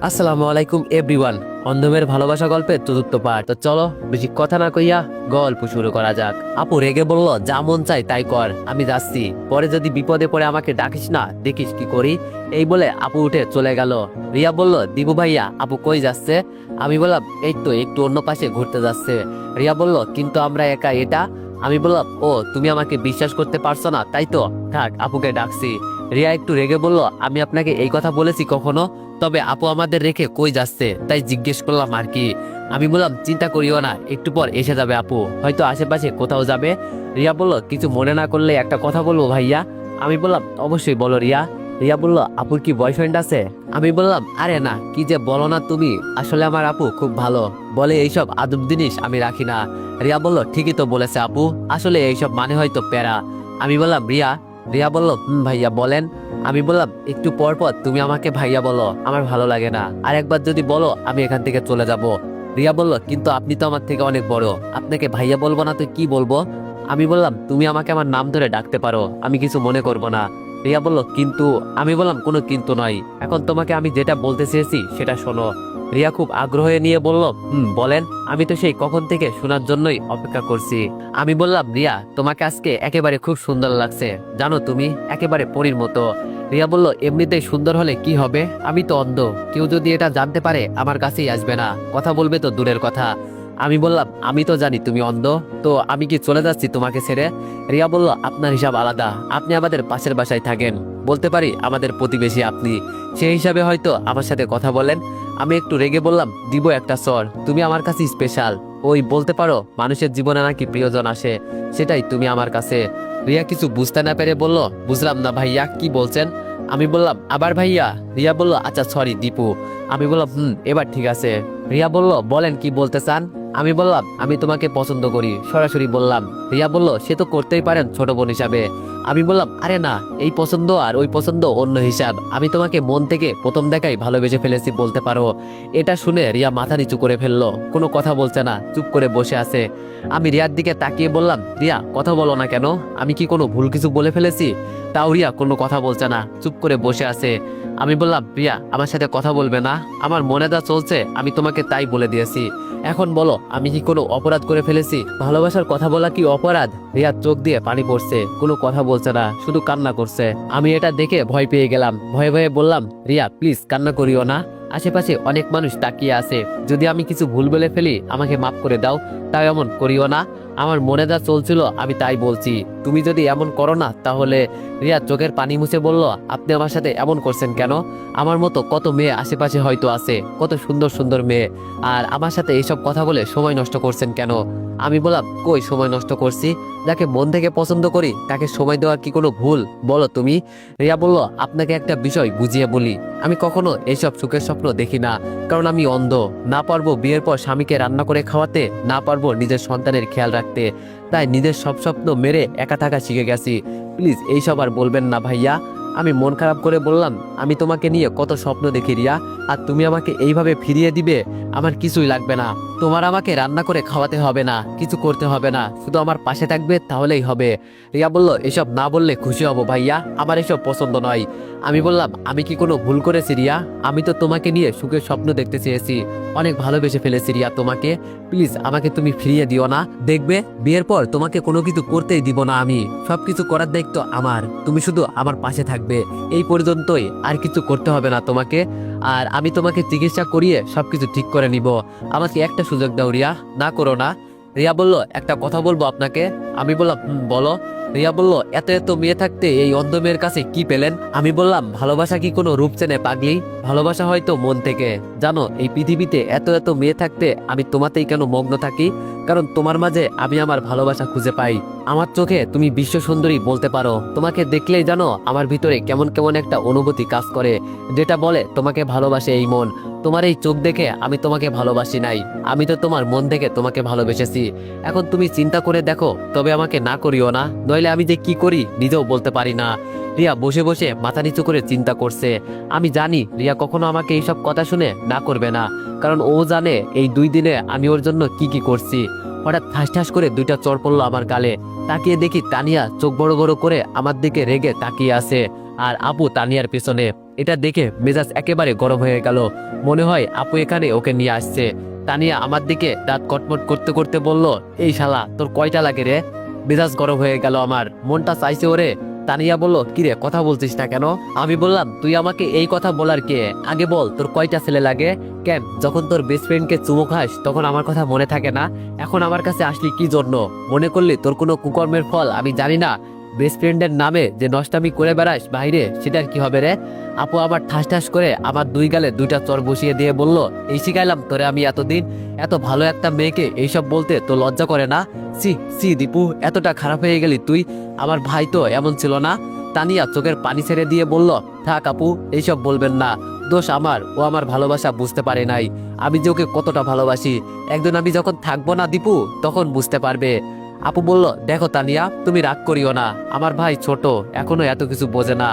আসসালামু আলাইকুম এভরিওয়ান। অন্ধমের ভালোবাসা গল্পের চতুর্থ পার্ট। তো চলো বেশি কথা না কইয়া গল্প শুরু করা যাক। আপু রেগে বলল, যা মন চাই তাই কর, আমি যাচ্ছি, পরে যদি বিপদে পড়ে আমাকে ডাকিস না, দেখিস কি করি। এই বলে আপু উঠে চলে গেল। রিয়া বলল, দিবু ভাইয়া আপু কই যাচ্ছে? আমি বললাম, এই তো একটু অন্য পাশে ঘুরতে যাচ্ছে। রিয়া বলল, কিন্তু আমরা একা এটা। আমি বললাম, ও তুমি আমাকে বিশ্বাস করতে পারছো না তাই তো, থাক আপুকে ডাকছি। রিয়া একটু রেগে বলল, আমি আপনাকে এই কথা বলেছি কখনো? তবে আপু আমাদের রেখে কই যাচ্ছে তাই জিজ্ঞেস করলাম আর কি। আমি বললাম, চিন্তা করিও না, একটু পর এসে যাবে আপু, হয়তো আশেপাশে কোথাও যাবে। রিয়া বলল, কিছু মনে না করলে একটা কথা বলবো ভাইয়া। আমি বললাম, অবশ্যই বলো রিয়া। রিয়া বলল, আপুর কি বয়ফ্রেন্ড আছে? আমি বললাম, আরে না, কি যে বলো না তুমি, আসলে আমার আপু খুব ভালো, বলে এইসব আদব জিনিস আমি রাখি না। রিয়া বলল, ঠিকই তো বলেছে আপু, আসলে এইসব মানে হয়তো প্যারা। আমি বললাম, রিয়া। রিয়া বলল, ভাইয়া বলেন। আমি বললাম, একটু পর পর তুমি আমাকে ভাইয়া বলো, আমার ভালো লাগে না, আর একবার যদি বলো আমি এখান থেকে চলে যাব। রিয়া বলল, কিন্তু আপনি তো আমার থেকে অনেক বড়, আপনাকে ভাইয়া বলবো না তো কি বলবো? আমি বললাম, তুমি আমাকে আমার নাম ধরে ডাকতে পারো, আমি কিছু মনে করব না। রিয়া বলল, কিন্তু। আমি বললাম, কোনো কিন্তু নয়, এখন তোমাকে আমি যেটা বলতে চেয়েছি সেটা শোনো। রিয়া খুব আগ্রহ নিয়ে বলল, বলেন, আমি তো সেই কখন থেকে শোনার জন্যই অপেক্ষা করছি। আমি বললাম, রিয়া তোমাকে আজকে একেবারে খুব সুন্দর লাগছে, জানো তুমি একেবারে পরীর মতো। রিয়া বলল, এমনিতেই সুন্দর হলে কি হবে, আমি তো অন্ধ, কেউ যদি এটা জানতে পারে আমার কাছেই আসবে না, কথা বলবে তো দূরের কথা। আমি বললাম, আমি তো জানি তুমি অন্ধ, তো আমি কি চলে যাচ্ছি তোমাকে ছেড়ে? রিয়া বলল, আপনার হিসাব আলাদা, আপনি আমাদের পাশের বাসায় থাকেন, বলতে পারি আমাদের প্রতিবেশী আপনি, সেই হিসাবে হয়তো আমার সাথে কথা বলেন। আমি একটু রেগে বললাম, দিব একটা সর, তুমি আমার কাছে স্পেশাল, ওই বলতে পারো মানুষের জীবনে নাকি প্রিয়জন আসে, সেটাই তুমি আমার কাছে। রিয়া কিছু বুঝতে না পেরে বলল, বুঝলাম না ভাইয়া, কি বলছেন? আমি বললাম, আবার ভাইয়া? রিয়া বলল, আচ্ছা সরি দীপু। আমি বললাম, এবার ঠিক আছে। রিয়া বলল, বলেন কি বলতে চান? আমি বললাম, আমি তোমাকে পছন্দ করি, সরাসরি বললাম। রিয়া বলল, সে তো করতেই পারেন ছোট বোন হিসাবে। আমি বললাম, আরে না, এই পছন্দ আর ওই পছন্দ অন্য হিসাব, আমি তোমাকে মন থেকে প্রথম দেখাই ভালোবেসে ফেলেছি বলতে পারো। এটা শুনে রিয়া মাথা নিচু করে ফেললো, কোনো কথা বলছে না, চুপ করে বসে আছে। আমি রিয়ার দিকে তাকিয়ে বললাম, রিয়া কথা বলো না কেন, আমি কি কোনো ভুল কিছু বলে ফেলেছি? তাও রিয়া কোনো কথা বলছে না, চুপ করে বসে আছে। আমি বললাম, রিয়া আমার সাথে কথা বলবে না? আমার মনে যা চলছে আমি তোমাকে তাই বলে দিয়েছি, এখন বলো আমি কি কোনো অপরাধ করে ফেলেছি? ভালোবাসার কথা বলা কি অপরাধ? রিয়ার চোখ দিয়ে পানি পড়ছে, কোনো কথা বলছে না, শুধু কান্না করছে। আমি এটা দেখে ভয় পেয়ে গেলাম, ভয়ে ভয়ে বললাম, রিয়া প্লিজ কান্না করিও না, আশেপাশে অনেক মানুষ তাকিয়ে আছে, যদি আমি কিছু ভুল বলে ফেলি আমাকে মাফ করে দাও, তাও এমন করিও না, আমার মনে যা চলছিল আমি তাই বলছি, তুমি যদি এমন করো না তাহলে। রিয়া চোখের পানি মুছে বলল, আপনি আমার সাথে এমন করছেন কেন? আমার মতো কত মেয়ে আশেপাশে হয়তো আছে, কত সুন্দর সুন্দর মেয়ে, আর আমার সাথে এইসব কথা বলে সময় নষ্ট করছেন কেন? আমি বললাম, কই সময় নষ্ট করছি, যাকে মন থেকে পছন্দ করি তাকে সময় দেওয়া কি কোনো ভুল বলো তুমি? রিয়া বলল, আপনাকে একটা বিষয় বুঝিয়ে বলি, আমি কখনো এইসব সুখের স্বপ্ন দেখি না, কারণ আমি অন্ধ, না পারবো বিয়ের পর স্বামীকে রান্না করে খাওয়াতে, না পারবো নিজের সন্তানের খেয়াল রাখতে, তাই নিজের সব স্বপ্ন মেরে একা থাকা শিখে গেছি, প্লিজ এইসব আর বলবেন না ভাইয়া। আমি মন খারাপ করে বললাম, আমি তোমাকে নিয়ে কত স্বপ্ন দেখি রিয়া, আর তুমি আমাকে এইভাবে ফিরিয়ে দিবে? আমার কিছুই লাগবে না, তোমার আমাকে রান্না করে খাওয়াতে হবে না, কিছু করতে হবে না, শুধু আমার পাশে থাকবে তাহলেই হবে। রিয়া বলল, এসব না বললে খুশি হব ভাইয়া, আমার এসব পছন্দ নয়। আমি বললাম, আমি কি কোনো ভুল করেছি রিয়া? আমি তো তোমাকে নিয়ে সুখের স্বপ্ন দেখতে চেয়েছি, অনেক ভালোবেসে ফেলেছি রিয়া তোমাকে, প্লিজ আমাকে তুমি ফিরিয়ে দিও না, দেখবে বিয়ের পর তোমাকে কোনো কিছু করতেই দিব না, আমি সবকিছু করার দায়িত্ব আমার, তুমি শুধু আমার পাশে থাকবে, এই পর্যন্তই, আর কিছু করতে হবে না তোমাকে, আর আমি তোমাকে চিকিৎসা করিয়ে সবকিছু ঠিক করে নিব, আমাকে একটা সুযোগ দাও রিয়া, না করো না। রিয়া বলল, একটা কথা বলবো আপনাকে। আমি বললাম, বলো। রিয়া বলল, এত এত মেয়ে থাকতে এই অন্ধ মেয়ের কাছে কি পেলেন? আমি বললাম, ভালোবাসা কি কোনো রূপ চেনে পাগলি, ভালোবাসা হয়তো মন থেকে, জানো এই পৃথিবীতে এত এত মেয়ে থাকতে আমি তোমাতেই কেন মগ্ন থাকি, কারণ তোমার মাঝে আমি আমার ভালোবাসা খুঁজে পাই, আমার চোখে তুমি বিশ্ব সুন্দরী বলতে পারো, তোমাকে দেখলেই জানো আমার ভিতরে কেমন কেমন একটা অনুভূতি কাজ করে, যেটা বলে তোমাকে ভালোবাসে এই মন, তোমার এই চোখ দেখে আমি তোমাকে ভালোবাসি নাই, আমি তো তোমার মন থেকে তোমাকে ভালোবেসেছি, এখন তুমি চিন্তা করে দেখো, তবে আমাকে না করিও না, নইলে আমি যে কি করি নিজেও বলতে পারি না। রিয়া বসে বসে মাথা নিচু করে চিন্তা করছে, আমি জানি রিয়া কখনো আমাকে এইসব কথা শুনে না করবে না, কারণ ও জানে এই 2 দিনে আমি ওর জন্য কি কি করছি। হঠাৎ ঠাস ঠাস করে 2টা চড় পড়লো আমার গালে, তাকিয়ে দেখি তানিয়া চোখ বড় বড় করে আমার দিকে রেগে তাকিয়ে আছে, আর আপু তানিয়ার পিছনে। এটা দেখে মেজাজ একেবারে গরম হয়ে গেল। মনে হয় আপু এখানে ওকে নিয়ে আসছে। তানিয়া আমার দিকে দাঁত কটমট করতে করতে বলল, এই শালা তোর কয়টা লাগে রে? মেজাজ গরম হয়ে গেল আমার, মনটা চাইছে ওরে। তানিয়া বলল, কিরে কথা বলছিস না কেন? আমি বললাম, তুই আমাকে এই কথা বলার কে? আগে বল তোর কয়টা ছেলে লাগে? কেন যখন তোর বেস্ট ফ্রেন্ডকে চুমু খাস তখন আমার কথা মনে থাকে না? এখন আমার কাছে আসলি কি জন্য? মনে করলি তোর কোনো কুকর্মের ফল আমি জানি না? বেস্ট ফ্রেন্ডের নামে যে নষ্টামি করে বেড়াস বাইরে, সেটার কি হবে রে? আপু আবার ঠাস ঠাস করে আমার দুই গালে দুইটা চর বসিয়ে দিয়ে বলল, এই শিখাইলাম তোরে আমি এতদিন? এত ভালো একটা মেয়েকে এইসব বলতে তো লজ্জা করে না? সি সি দীপু, এতটা খারাপ হয়ে গেলি তুই? আমার ভাই তো এমন ছিল না। তানিয়া চোখের পানি ছেড়ে দিয়ে বলল, থাক আপু, এইসব বলবেন না। দোষ আমার, ও আমার ভালোবাসা বুঝতে পারে নাই। আমি যে ওকে কতটা ভালোবাসি, একদিন আমি যখন থাকবো না দীপু, তখন বুঝতে পারবে। আপু বলল, দেখো তানিয়া, তুমি রাগ করিও না। আমার ভাই ছোট, এখনো এত কিছু বোঝে না।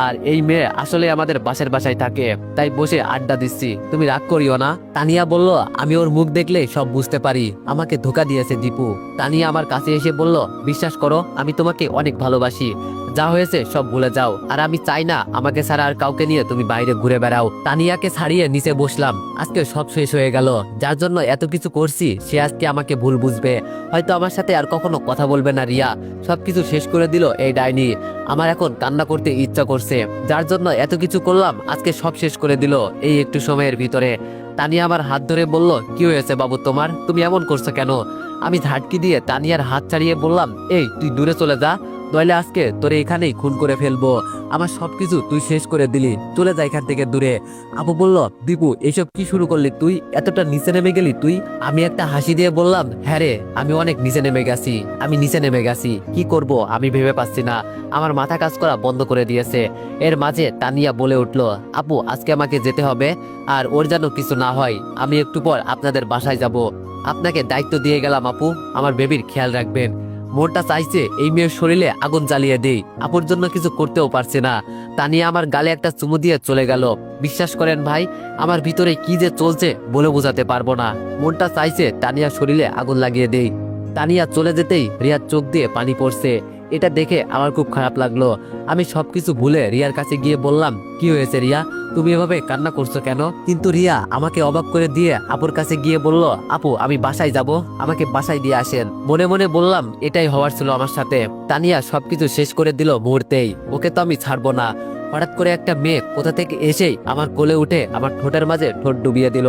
আর এই মেয়ে আসলে আমাদের বাসায় থাকে, তাই বসে আড্ডা দিচ্ছি, তুমি রাগ করিও না। তানিয়া বলল, আমি ওর মুখ দেখলে সব বুঝতে পারি, আমাকে ধোকা দিয়েছে দীপু। তানিয়া আমার কাছে এসে বলল, বিশ্বাস করো আমি তোমাকে অনেক ভালোবাসি। যা হয়েছে সব ভুলে যাও, আর আমি চাই না আমাকে ছাড়া আর কাউকে নিয়ে তুমি বাইরে ঘুরে বেড়াও। তানিয়াকে ছাড়িয়ে নিচে বসলাম। আজকে সব শেষ হয়ে গেল। যার জন্য এত কিছু করছি সে আজকে আমাকে ভুল বুঝবে, হয়তো আমার সাথে আর কখনো কথা বলবে না। রিয়া সবকিছু শেষ করে দিল এই ডাইনি। আমার এখন কান্না করতে ইচ্ছা করছে, যার জন্য এত কিছু করলাম, আজকে সব শেষ করে দিল এই একটু সময়ের ভিতরে। তানিয়া আমার হাত ধরে বলল, কি হয়েছে বাবু তোমার? তুমি এমন করছো কেন? আমি ঝাটকি দিয়ে তানিয়ার হাত ছাড়িয়ে বললাম, এই তুই দূরে চলে যা, নইলে আজকে তোরে এখানেই খুন করে ফেলবো। আমার সবকিছু তুই শেষ করে দিলি, চলে যা এখান থেকে দূরে। আপু বলল, দীপু এসব কি শুরু করলি তুই? এতটা নিচে নেমে গেলি তুই? আমি একটা হাসি দিয়ে বললাম, হ্যাঁ রে, আমি অনেক নিচে নেমে গেছি, আমি নিচে নেমে গেছি। কি করব আমি ভেবে পাচ্ছি না, আমার মাথা কাজ করা বন্ধ করে দিয়েছে। এর মাঝে তানিয়া বলে উঠল, আপু আজকে আমাকে যেতে হবে, আর ওর যেন কিছু না হয়। আমি একটু পর আপনাদের বাসায় যাব। আপনাকে দায়িত্ব দিয়ে গেলাম আপু, আমার বেবির খেয়াল রাখবেন। মনটা চাইছে এই মেয়ের শরীরে আগুন জ্বালিয়ে দেই, আপুর জন্য কিছু করতেও পারছে না। তানিয়া আমার গালে একটা চুমু দিয়ে চলে গেল। বিশ্বাস করেন ভাই, আমার ভিতরে কি যে চলছে বলে বোঝাতে পারবো না। মনটা চাইছে তানিয়ার শরীরে আগুন লাগিয়ে দেই। তানিয়া চলে যেতেই রিয়ার চোখ দিয়ে পানি পড়ছে। এটা দেখে আমার খুব খারাপ লাগলো। আমি সবকিছু ভুলে রিয়ার কাছে গিয়ে বললাম, কি হয়েছে রিয়া, তুমি এভাবে কান্না করছো কেন? কিন্তু রিয়া আমাকে অবাক করে দিয়ে আপুর কাছে গিয়ে বলল, আপু আমি বাসায় যাব, আমাকে বাসায় দিয়ে আসেন। মনে মনে বললাম, এটাই হওয়ার ছিল আমার সাথে। তানিয়া সবকিছু শেষ করে দিল মুহূর্তেই, ওকে তো আমি ছাড়বো না। হঠাৎ করে একটা মেয়ে কোথা থেকে এসেই আমার কোলে উঠে আমার ঠোঁটের মাঝে ঠোঁট ডুবিয়ে দিল।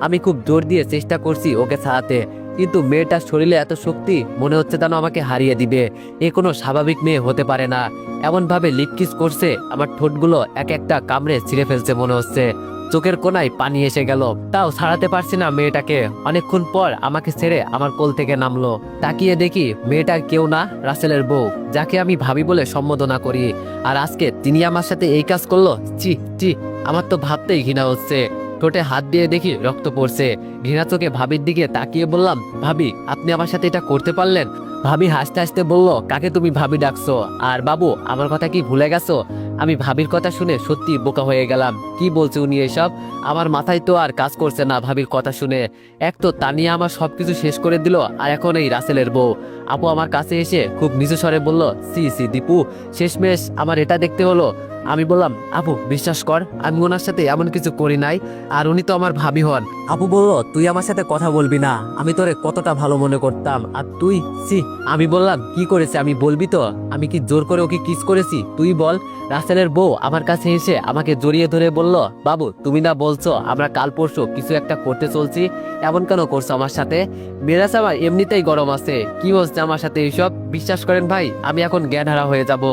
আমি খুব জোর দিয়ে চেষ্টা করছি ওকে ছাড়াতে, কিন্তু মেয়েটার শরীরে এত শক্তি, মনে হচ্ছে যেন আমাকে হারিয়ে দিবে। এ কোনো স্বাভাবিক মেয়ে হতে পারে না। এমন ভাবে লিপকিস করছে, আমার ঠোঁটগুলো এক একটা কামড়ে ছিঁড়ে ফেলছে মনে হচ্ছে। চোখের কোনায় পানি এসে গেল, তাও ছাড়াতে পারছি না মেয়েটাকে। অনেকক্ষণ পর আমাকে ছেড়ে আমার কোল থেকে নামলো। তাকিয়ে দেখি মেয়েটার কেউ না, রাসেলের বউ, যাকে আমি ভাবি বলে সম্বোধনা করি। আর আজকে তিনি আমার সাথে এই কাজ করলো। চি চি, আমার তো ভাবতেই ঘৃণা হচ্ছে। ঠোঁটে হাত দিয়ে দেখি রক্ত পড়ছে। ঘৃণা চোখে ভাবির দিকে তাকিয়ে বললাম, ভাবি আপনি আমার সাথে এটা করতে পারলেন? ভাবি হাসতে হাসতে বলল, কাকে তুমি ভাবি ডাকছো? আর বাবু আমার কথা কি ভুলে গেছো? আমি ভাবির কথা শুনে সত্যি বোকা হয়ে গেলাম। কি বলছে উনি এসব? আমার মাথায় তো আর কাজ করছে না ভাবির কথা শুনে। এক তো তানিয়া আমার সবকিছু শেষ করে দিল, আর এখন এই রাসেলের বউ। আপু আমার কাছে এসে খুব নিচু স্বরে বলল, সি সি দীপু, শেষমেশ আমার এটা দেখতে হলো। আমি বললাম, আপু বিশ্বাস কর, আমি ওনার সাথে এমন কিছু করি নাই, আর উনি তো আমার ভাবি হন। আপু বলল, তুই আমার সাথে কথা বলবি না? আমি তোরে কতটা ভালো মনে করতাম, আর তুই সি। আমি বললাম, কি করেছে আমি বলবি তো? আমি কি জোর করে ওকে কিস করেছি? তুই বল। রাসেলের বউ আমার কাছে এসে আমাকে জড়িয়ে ধরে বলল, বাবু তুমি না বলছো আমরা কাল পরশু কিছু একটা করতে চলছি, এমন কেন করছো আমার সাথে? মেরাজ আমার এমনিতেই গরম আছে, কি হচ্ছে আমার সাথে এইসব? বিশ্বাস করেন ভাই, আমি এখন জ্ঞান হারা হয়ে যাব।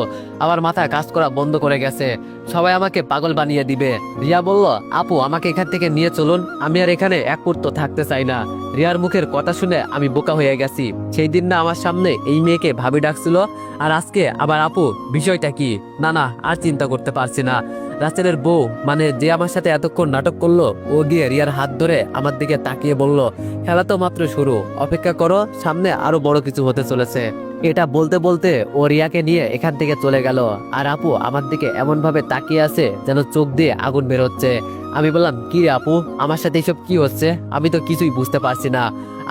আমার মাথা কাজ করা বন্ধ করে গেছে, সবাই আমাকে পাগল বানিয়ে দিবে। রিয়া বলল, আপু আমাকে এখান থেকে নিয়ে চলুন, আমি আর এখানে এক মুহূর্ত থাকতে চাই না। রিয়ার মুখের কথা শুনে আমি বোকা হয়ে গেছি। সেই দিন না আমার সামনে এই মেয়েকে ভাবি ডাকছিল, আর আজকে আবার আপু। বিষয়টা কি? না না, আর চিন্তা করতে পারছি না। রাসেলের বউ, মানে যে আমার সাথে এতক্ষণ নাটক করলো, ও গিয়ে রিয়ার হাত ধরে আমার দিকে তাকিয়ে বলল, খেলা তো মাত্র শুরু, অপেক্ষা করো, সামনে আরো বড় কিছু হতে চলেছে। এটা বলতে বলতে ও রিয়াকে নিয়ে এখান থেকে চলে গেল। আর আপু আমার দিকে এমন ভাবে তাকিয়ে আছে যেন চোখ দিয়ে আগুন বের হচ্ছে। আমি বললাম, কি রে আপু, আমার সাথে এসব কি হচ্ছে? আমি তো কিছুই বুঝতে পারছি না।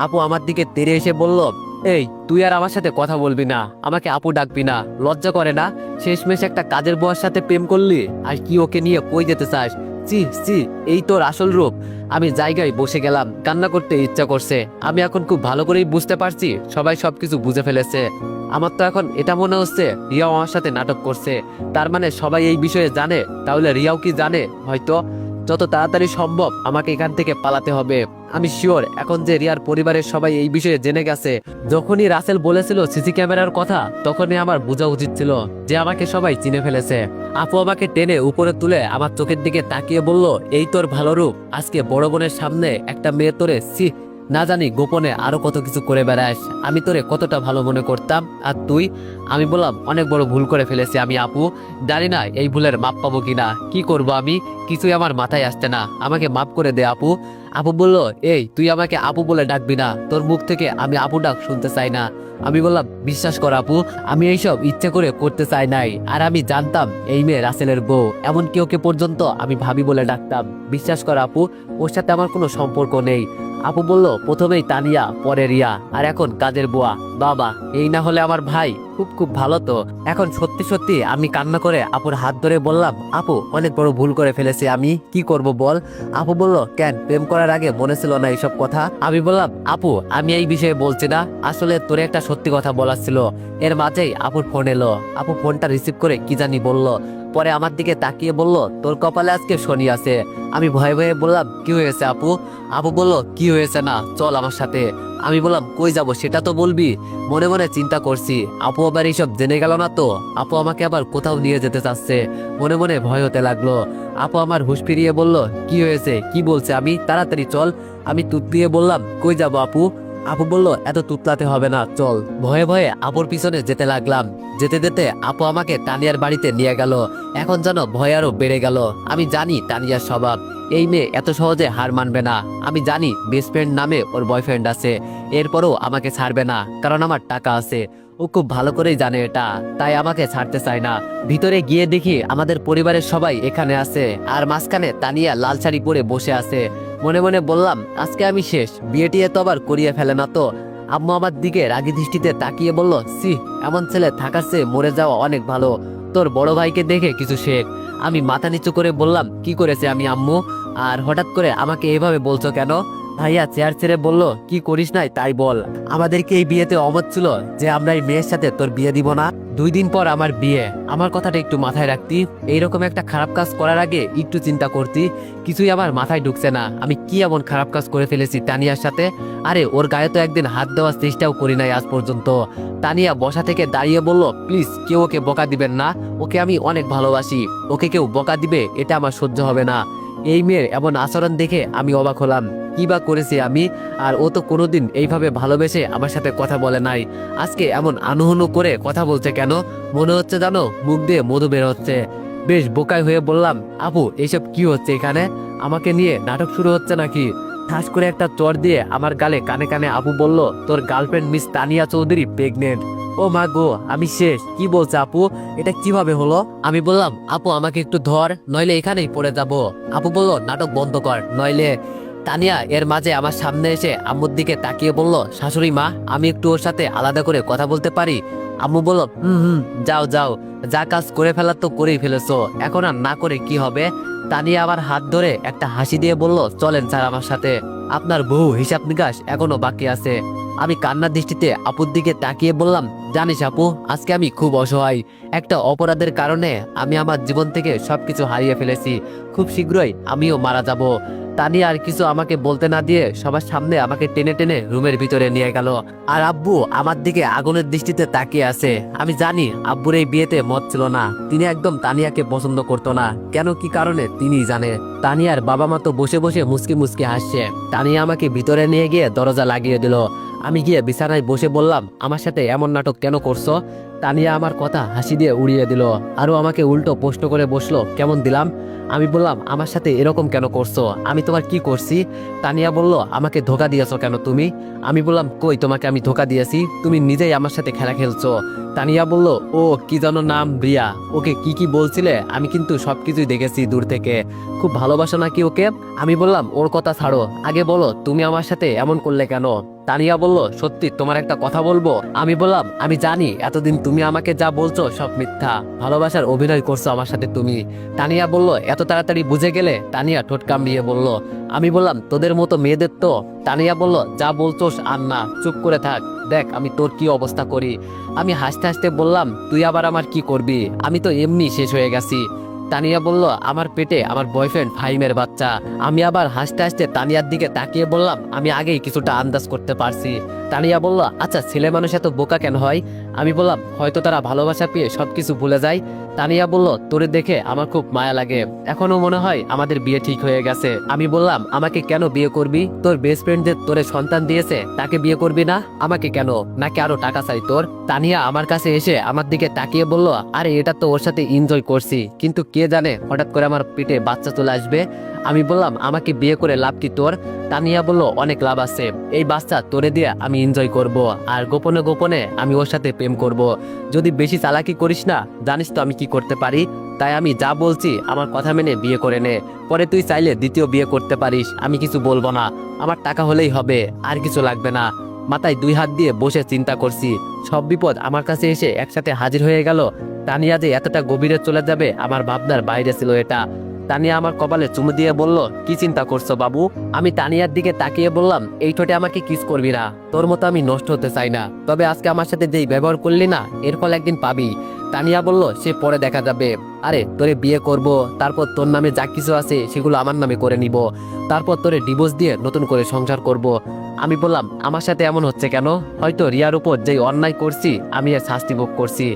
আপু আমার দিকে তেড়ে এসে বলল, এই তুই আর আমার সাথে কথা বলবি না, আমাকে আপু ডাকবি না, লজ্জা করে না? শেষমেশ একটা কাজের বুয়ার সাথে প্রেম করলি, আর কি ওকে নিয়ে কই যেতে চাস? চি চি, এই তোর আসল রূপ। আমি জায়গায় বসে গেলাম, কান্না করতে ইচ্ছা করছে। আমি এখন খুব ভালো করেই বুঝতে পারছি সবাই সবকিছু বুঝে ফেলেছে। আমার তো এখন এটা মনে হচ্ছে রিয়াও আমার সাথে নাটক করছে। তার মানে সবাই এই বিষয়ে জানে, তাহলে রিয়াও কি জানে? হয়তো। যত তাড়াতাড়ি সম্ভব আমাকে এখান থেকে পালাতে হবে। আমি শিওর এখন যে রিয়ার পরিবারের সবাই এই বিষয়ে জেনে গেছে। যখনই রাসেল বলেছিল সিসি ক্যামেরার কথা, তখনই আমার বোঝা উচিত ছিল যে আমাকে সবাই চিনে ফেলেছে। আপু আমাকে টেনে উপরে তুলে আমার চোখের দিকে তাকিয়ে বলল, এই তোর ভালো রূপ। আজকে বড় বোনের সামনে একটা মেয়ে তোরে না জানি গোপনে আরো কত কিছু করে বেড়াস। আমি তোরে কতটা ভালো মনে করতাম, আর তুই? আমি বললাম, অনেক বড় ভুল করে ফেলেছি আমি আপু। জানি না এই ভুলের মাপ পাবো কিনা। কি করব আমি? কিছুই আমার মাথায় আসছে না। আমাকে মাফ করে দে আপু। আপু বলল, এই তুই আমাকে আপু বলে ডাকবি না, তোর মুখ থেকে আমি আপু ডাক শুনতে চাই না। আমি বললাম, বিশ্বাস কর আপু, আমি এইসব ইচ্ছে করে করতে চাই নাই। আর আমি জানতাম এই মেয়ে রাসেলের বউ, এমনকি ওকে পর্যন্ত আমি ভাবি বলে ডাকতাম। বিশ্বাস কর আপু, ওর সাথে আমার কোনো সম্পর্ক নেই। আপু বলল, প্রথমেই তানিয়া, পরে রিয়া, আর এখন কাজের বুয়া। বাবা, এই না হলে আমার ভাই। খুব খুব ভালো তো। এখন সত্যি সত্যি আমি কান্না করে আপুর হাত ধরে বললাম, আপু অনেক বড় ভুল করে ফেলেছি আমি, কি করব বল? আপু বলল, কেন, প্রেম করার আগে মনে ছিল না এইসব কথা? আমি বললাম, আপু আমি এই বিষয়ে বলছি না, আসলে তোরে একটা সত্যি কথা বলার ছিল। এর মাঝেই আপুর ফোন এলো। আপু ফোনটা রিসিভ করে কি জানি বলল, পরে আমার দিকে তাকিয়ে বলল, তোর কপালে আজকে শনি আছে। আমি ভয়ে ভয়ে বললাম, কি হয়েছে আপু? আপু বলল, কি হয়েছে না, চল আমার সাথে। আমি বললাম, কই যাব সেটা তো বলবি। মনে মনে চিন্তা করছি, আপু আবার এইসব জেনে গেল না তো? আপু আমাকে আবার কোথাও নিয়ে যেতে চাচ্ছে। মনে মনে ভয় হতে লাগলো। আপু আমার হুঁশ ফিরিয়ে বলল, কি হয়েছে, কি বলছে? আমি তাড়াতাড়ি চল। আমি তুতলিয়ে বললাম, কই যাব আপু? আপু বলল, এত তুতলাতে হবে না, চল। ভয়ে ভয়ে আপুর পিছনে যেতে লাগলাম। যেতে যেতে আপু আমাকে তানিয়ার বাড়িতে নিয়ে গেল। এখন যেন ভয় আরো বেড়ে গেল। আমি জানি তানিয়ার স্বভাব, এই মেয়ে এত সহজে হার মানবে না। আমি জানি বেস্ট ফ্রেন্ড নামে ওর বয়ফ্রেন্ড আছে, এরপরও আমাকে ছাড়বে না, কারণ আমার টাকা আছে। ও খুব ভালো করেই জানে এটা, তাই আমাকে ছাড়তে চায় না। ভিতরে গিয়ে দেখি আমাদের পরিবারের সবাই এখানে আছে, আর মাঝখানে তানিয়া লাল শাড়ি পরে বসে আছে। মনে মনে বললাম, আজকে আমি শেষ, বিয়ে টিয়ে তো আবার করিয়ে ফেলে না তো? আম্মু আমার দিকে রাগী দৃষ্টিতে তাকিয়ে বলল, এমন ছেলে থাকার চেয়ে মরে যাওয়া অনেক ভালো। তোর বড় ভাইকে দেখে কিছু শেখ। আমি মাথা নিচু করে বললাম, কি করেছে আমি আম্মু? আর হঠাৎ করে আমাকে এভাবে বলছো কেন? ভাইয়া চেয়ার ছেড়ে বলল, কি করিস নাই তাই বল। আমাদেরকে এই বিয়েতে অমত ছিল যে আমরা এই মেয়ের সাথে তোর বিয়ে দিব না। 2 দিন পর আমার বিয়ে, আমার কথাটা একটু মাথায় রাখতি। এইরকম একটা খারাপ কাজ করার আগে একটু চিন্তা করতি। কিছুই আমার মাথায় ঢুকছে না, আমি কি এমন খারাপ কাজ করে ফেলেছি তানিয়ার সাথে? আরে ওর গায়ে তো একদিন হাত দেওয়ার চেষ্টাও করি নাই আজ পর্যন্ত। তানিয়া বসা থেকে দাঁড়িয়ে বলল, প্লিজ কেউ ওকে বকা দিবেন না, ওকে আমি অনেক ভালোবাসি। ওকে কেউ বকা দিবে এটা আমার সহ্য হবে না। এই মেয়ের এমন আচরণ দেখে আমি অবাক হলাম। কি বা করেছি আমি? আর ও তো কোনোদিন এইভাবে ভালোবেসে আমার সাথে কথা বলে নাই। আজকে এমন আনুহনু করে কথা বলছে কেন? মনে হচ্ছে জানো মুখ দিয়ে মধু বের হচ্ছে। বেশ বোকাই হয়ে বললাম, আপু এইসব কি হচ্ছে এখানে? আমাকে নিয়ে নাটক শুরু হচ্ছে নাকি? ঠাস করে একটা চর দিয়ে আমার গালে কানে কানে আপু বলল, তোর girlfriend miss Tania Chowdhury pregnant. ও মা গো, আমি শেষ। কি বলছে আপু? এটা কিভাবে হলো? আমি বললাম, আপু আমাকে একটু ধর, নইলে এখানেই পড়ে যাব। আপু বলল, নাটক বন্ধ কর নইলে। তানিয়া এর মাঝে আমার সামনে এসে আম্মুর দিকে তাকিয়ে বলল, শাশুড়ি মা, আমি একটু ওর সাথে আলাদা করে কথা বলতে পারি? আম্মু বলল, হুম, যাও যাও, যা কাজ করে ফেলার তো করেই ফেলেছো, এখন আর না করে কি হবে? তানিয়া আমার হাত ধরে একটা হাসি দিয়ে বলল, চলেন স্যার আমার সাথে, আপনার বহু হিসাব নিকাশ এখনো বাকি আছে। আমি কান্নার দৃষ্টিতে আপুর দিকে তাকিয়ে বললাম, জানিস আপু, আজকে আমি খুব অসহায়। একটা অপরাধের কারণে আমি আমার জীবন থেকে সবকিছু হারিয়ে ফেলেছি। খুব শীঘ্রই আমিও মারা যাব। তানিয়া আর কিছু আমাকে বলতে না দিয়ে সবার সামনে আমাকে টেনে টেনে রুমের ভিতরে নিয়ে গেল। আর আব্বু আমার দিকে আগুনের দৃষ্টিতে তাকিয়ে আছে। আমি জানি আব্বুর এই বিয়েতে মত ছিল না, তিনি একদম তানিয়াকে পছন্দ করতো না। কেন, কি কারণে তিনিই জানে। তানিয়ার বাবা মা তো বসে বসে মুসকি মুসকি হাসছে। তানিয়া আমাকে ভিতরে নিয়ে গিয়ে দরজা লাগিয়ে দিল। আমি গিয়ে বিছানায় বসে বললাম, আমার সাথে এমন নাটক কেন করছো? তানিয়া আমার কথা হাসি দিয়ে উড়িয়ে দিল, আরো আমাকে উল্টো প্রশ্ন করে বসলো, কেমন দিলাম? আমি বললাম, আমার সাথে এরকম কেন করছো? আমি তোমার কি করছি? তানিয়া বলল, আমাকে ধোকা দিয়েছো কেন তুমি? আমি বললাম, কই তোমাকে আমি ধোকা দিয়েছি? তুমি নিজেই আমার সাথে খেলা খেলছো। তানিয়া বলল, ও কি যেন নাম, রিয়া, ওকে কি কি বলছিলে? আমি কিন্তু সবকিছুই দেখেছি দূর থেকে। খুব ভালোবাসো নাকি ওকে? আমি বললাম, ওর কথা ছাড়ো, আগে বলো তুমি আমার সাথে এমন করলে কেন? তানিয়া বলল, সত্যি তোমার একটা কথা বলবো? আমি বললাম, আমি জানি এতদিন তুমি আমাকে যা বলছো সব মিথ্যা, ভালোবাসার অভিনয় করছো আমার সাথে তুমি। তানিয়া বলল, এত তাড়াতাড়ি বুঝে গেলে? তানিয়া ঠোঁট কামড়িয়ে বলল। আমি বললাম, তোদের মতো মেয়েদের তো। তানিয়া বলল, যা বলছোস আর না, চুপ করে থাক, দেখ আমি তোর কি অবস্থা করি। আমি হাসতে হাসতে বললাম, তুই আবার আমার কি করবি? আমি তো এমনি শেষ হয়ে গেছি। তানিয়া বলল, আমার পেটে আমার বয়ফ্রেন্ড ফাহিমের বাচ্চা। আমি আবার হাসতে হাসতে তানিয়ার দিকে তাকিয়ে বললাম, আমি আগেই কিছুটা আন্দাজ করতে পারছি। তানিয়া বলল, আচ্ছা ছেলে মানুষ এত বোকা কেন হয়? আমি বললাম, হয়তো তারা ভালোবাসা পেয়ে সবকিছু ভুলে যায়। তানিয়া বলল, তোরে দেখে আমার খুব মায়া লাগে, এখনো মনে হয় আমাদের বিয়ে ঠিক হয়ে গেছে। আমি বললাম, আমাকে কেন বিয়ে করবি? তোর বেস্ট ফ্রেন্ড যে তোরে সন্তান দিয়েছে তাকে বিয়ে করবি না? আমাকে কেন? নাকি আরো টাকা চাই তোর? তানিয়া আমার কাছে এসে আমার দিকে তাকিয়ে বলল, আরে এটা তো ওর সাথে এনজয় করছি, কিন্তু কে জানে হঠাৎ করে আমার পেটে বাচ্চা চলে আসবে। আমি বললাম, আমাকে বিয়ে করে লাভ কি তোর? তানিয়া বলল, অনেক লাভ আছে, এই বাচ্চা তোরে দিয়ে আমি এনজয় করব, আর গোপনে গোপনে আমি ওর সাথে প্রেম করব। যদি বেশি চালাকি করিস না, জানিস তো আমি কি করতে পারি। তাই আমি যা বলছি আমার কথা মেনে বিয়ে করে নে, পরে তুই চাইলে দ্বিতীয় বিয়ে করতে পারিস, আমি কিছু বলবো না। আমার টাকা হলেই হবে, আর কিছু লাগবে না। মাথায় 2 হাত দিয়ে বসে চিন্তা করছি, সব বিপদ আমার কাছে এসে একসাথে হাজির হয়ে গেল। তানিয়া যে এতটা গভীরে চলে যাবে আমার ভাবনার বাইরে ছিল এটা। তানিয়া আমার কপালে চুমু দিয়ে বলল, কি চিন্তা করছো বাবু? আমি তানিয়ার দিকে তাকিয়ে বললাম, এই ঠোঁটে আমাকে কিস করবি না, তোর মতো আমি নষ্ট হতে চাই না, তবে আজকে আমার সাথে যেই ব্যবহার করলি না, এর ফল একদিন পাবি। তানিয়া বলল, সে পরে দেখা যাবে। আরে তোরে বিয়ে করব, তারপর তোর নামে যা কিছু আছে সেগুলো আমার নামে করে নিব, তারপর তোরে ডিভোর্স দিয়ে নতুন করে সংসার করব। আমি বললাম, আমার সাথে এমন হচ্ছে কেন? হয়তো রিয়ার উপর যেই অন্যায় করছি আমি এর শাস্তি ভোগ করছি।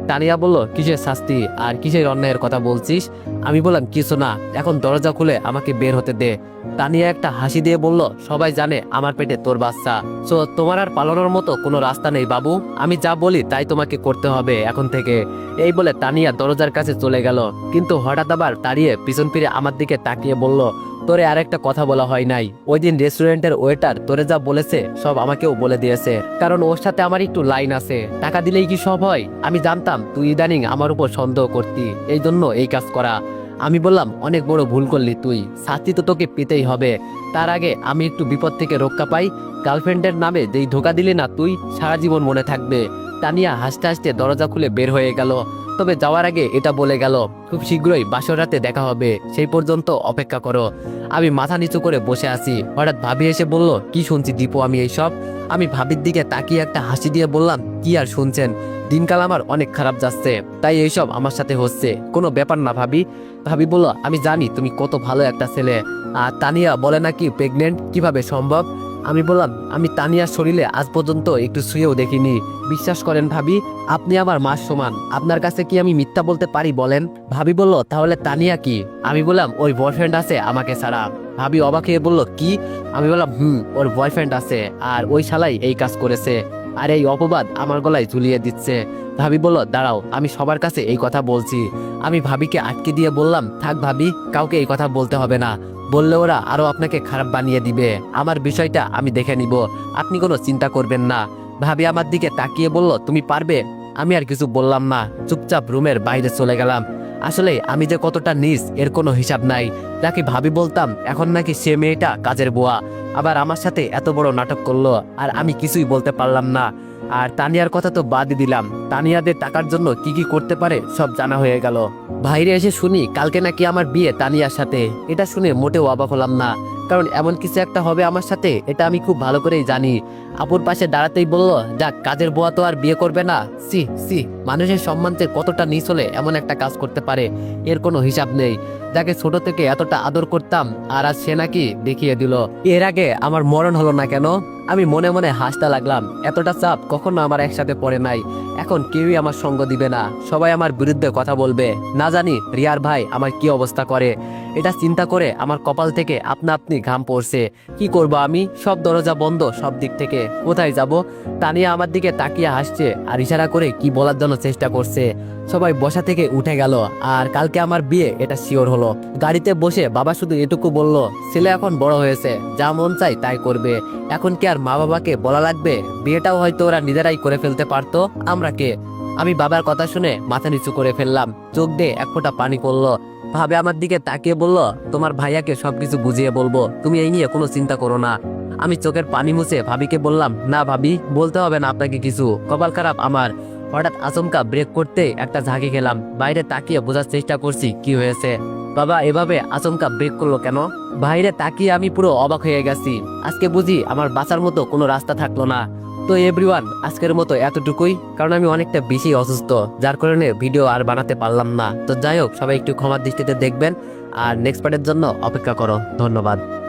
তানিয়া বলল, কিসের শাস্তি আর কিসের অন্যায়ের কথা বলছিস? আমি বললাম, কিছু না, এখন দরজা খুলে আমাকে বের হতে দে। তানিয়া একটা হাসি দিয়ে বলল, সবাই জানে আমার পেটে তোর বাচ্চা, সো তোমার আর পালানোর মতো কোনো রাস্তা নেই বাবু, আমি যা বলি তাই তোমাকে করতে হবে এখন থেকে। এই বলে তানিয়া দরজার কাছে চলে গেল, কিন্তু হঠাৎ আবার দাঁড়িয়ে পিছন ফিরে আমার দিকে তাকিয়ে বলল, তোরে আরেকটা কথা বলা হয় নাই, ওই দিন রেস্টুরেন্টের ওয়েটার তোরে যা বলেছে সব আমাকেও বলে দিয়েছে, কারণ ওর সাথে আমার একটু লাইন আছে, টাকা দিলেই কি সব হয়? আমি জানতাম তুই ইদানিং আমার উপর সন্দেহ করতি, এই জন্য এই কাজ করা। আমি বললাম, অনেক বড় ভুল করলি তুই, শাস্তি তো তোকে পেতেই হবে। তার আগে আমি একটু বিপদ থেকে রক্ষা পাই। গার্লফ্রেন্ডের নামে যেই ধোকা দিলি না তুই, সারা জীবন মনে থাকবে। তানিয়া হাসতে হাসতে দরজা খুলে বের হয়ে গেল, তবে যাওয়ার আগে এটা বলে গেল, খুব শীঘ্রই বাসর রাতে দেখা হবে, সেই পর্যন্ত অপেক্ষা করো। আমি মাথা নিচু করে বসে আছি, হঠাৎ ভাবি এসে বলল, কি শুনছি দীপু আমি এইসব? আমি ভাবির দিকে তাকিয়ে একটা হাসি দিয়ে বললাম, কি আর শুনছেন, দিনকাল আমার অনেক খারাপ যাচ্ছে, তাই এইসব আমার সাথে হচ্ছে, কোনো ব্যাপার না ভাবি। ভাবি বলল, আমি জানি তুমি কত ভালো একটা ছেলে, আর তানিয়া বলে নাকি প্রেগনেন্ট, কিভাবে সম্ভব? আমি বললাম, আমি তানিয়ার শরীরে আজ পর্যন্ত একটু শুয়েও দেখিনি, বিশ্বাস করেন ভাবি, আপনি আমার মার সমান, আপনার কাছে কি আমি মিথ্যা বলতে পারি বলেন? ভাবি বলল, তাহলে তানিয়া কি? আমি বললাম, ওই বয়ফ্রেন্ড আছে আমাকে ছাড়া। ভাবি অবাক হয়ে বলল, কি? আমি বললাম, ওর বয়ফ্রেন্ড আছে, আর ওই শালাই এই কাজ করেছে, আর এই অপবাদ আমার গলায় ঝুলিয়ে দিচ্ছে। ভাবি বলল, দাঁড়াও, আমি সবার কাছে এই কথা বলছি। আমি ভাবিকে আটকে দিয়ে বললাম, থাক ভাবি, কাউকে এই কথা বলতে হবে না, বললে ওরা আরো আপনাকে খারাপ বানিয়ে দিবে, আমার বিষয়টা আমি দেখে নিব, আপনি কোনো চিন্তা করবেন না। ভাবি আমার দিকে তাকিয়ে বলল, তুমি পারবে? আমি আর কিছু বললাম না, চুপচাপ রুমের বাইরে চলে গেলাম। আসলে আমি যে কতটা নিজ এর কোনো হিসাব নাই, যাকে ভাবি বলতাম এখন নাকি সে মেয়েটা কাজের বুয়া, আবার আমার সাথে এত বড় নাটক করলো, আর আমি কিছুই বলতে পারলাম না। আর তানিয়ার কথা তো বাদই দিলাম, তানিয়াদের টাকার জন্য কি কি করতে পারে সব জানা হয়ে গেল। বাইরে এসে শুনি কালকে নাকি আমার বিয়ে তানিয়ার সাথে, এটা শুনে মোটেও অবাক হলাম না, কারণ এমন কিছু একটা হবে আমার সাথে এটা আমি খুব ভালো করেই জানি। আপুর পাশে দাঁড়াতেই বলল, যাক, কাজের বুয়া তো আর বিয়ে করবে না। সি সি, মানুষের সম্মান যে কতটা নিচ হলে এমন একটা কাজ করতে পারে এর কোনো হিসাব নেই। যাকে ছোট থেকে এতটা আদর করতাম, আর আজ সে নাকি দেখিয়ে দিল। এর আগে আমার মরণ হলো না কেন? আমি মনে মনে হাসতে লাগলাম, এতটা চাপ কখনো আমার একসাথে পড়ে নাই। এখন কেউই আমার সঙ্গ দিবে না, সবাই আমার বিরুদ্ধে কথা বলবে, না জানি রিয়ার ভাই আমার কি অবস্থা করে। এটা চিন্তা করে আমার কপাল থেকে আপনা আপনি ঘাম পড়ছে। কি করব আমি? সব দরজা বন্ধ সব দিক থেকে, কোথায় যাব? তানিয়া আমার দিকে তাকিয়ে হাসছে আর ইশারা করে কি বলার জন্য চেষ্টা করছে। সবাই বসা থেকে উঠে গেল, আর কালকে আমার বিয়ে এটা শিওর হলো। গাড়িতে বসে বাবা শুধু এটুকু বলল, ছেলে এখন বড় হয়েছে, যা মন চাই তাই করবে, এখন কি আর মা বাবাকে বলা লাগবে? বিয়েটাও হয়তো ওরা নিজেরাই করে ফেলতে পারতো, আমরা কে? আমি বাবার কথা শুনে মাথা নিচু করে ফেললাম, চোখ দিয়ে এক ফোঁটা পানি পড়লো। ভাবে আমার দিকে তাকিয়ে বলল, তোমার ভাইয়াকে সবকিছু বুঝিয়ে বলবো, তুমি এই নিয়ে কোনো চিন্তা করো না। আমি চোখের পানি মুছে ভাবিকে বললাম, না ভাবি, বলতে হবে না আপনাকে কিছু, কপাল খারাপ আমার। হঠাৎ আচমকা ব্রেক করতে একটা ঝাঁকি খেলাম, বাইরে তাকিয়ে বোঝার চেষ্টা করছি কি হয়েছে। বাবা এভাবে আচমকা ব্রেক করলো কেন? বাইরে তাকিয়ে আমি পুরো অবাক হয়ে গেছি। আজকে বুঝি আমার বাঁচার মতো কোনো রাস্তা থাকলো না। তো এভরিওয়ান, আজকের মতো এতটুকুই, কারণ আমি অনেকটা বেশি অসুস্থ, যার কারণে ভিডিও আর বানাতে পারলাম না। তো যাই হোক, সবাই একটু ক্ষমার দৃষ্টিতে দেখবেন আর নেক্সট পার্টের জন্য অপেক্ষা করো। ধন্যবাদ।